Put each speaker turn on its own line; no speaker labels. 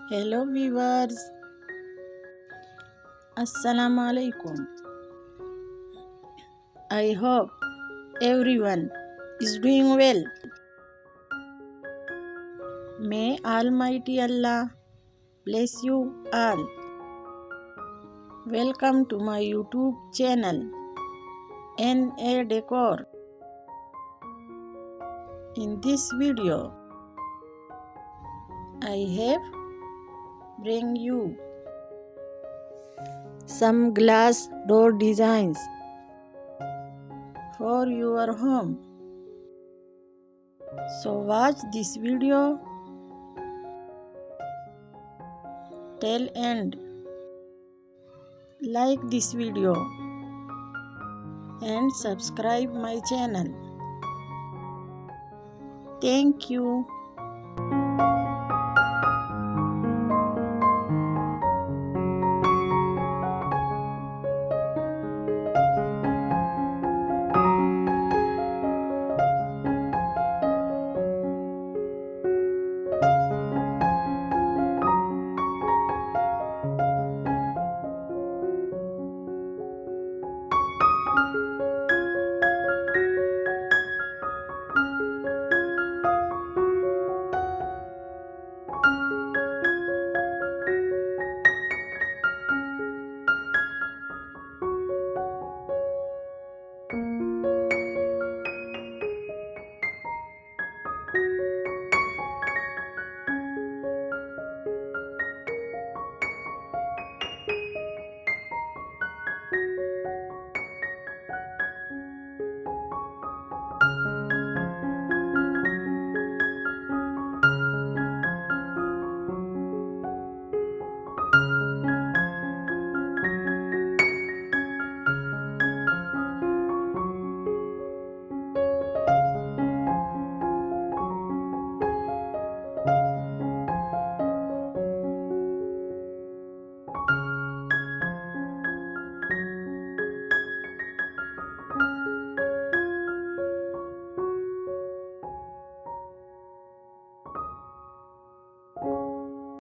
Hello viewers, Assalamu alaikum. I hope everyone is doing well. May Almighty Allah bless you all. Welcome to my YouTube channel NA Decor. In this video, I have bring you some glass door designs for your home. So watch this video till end. Like this video and subscribe my channel. Thank you.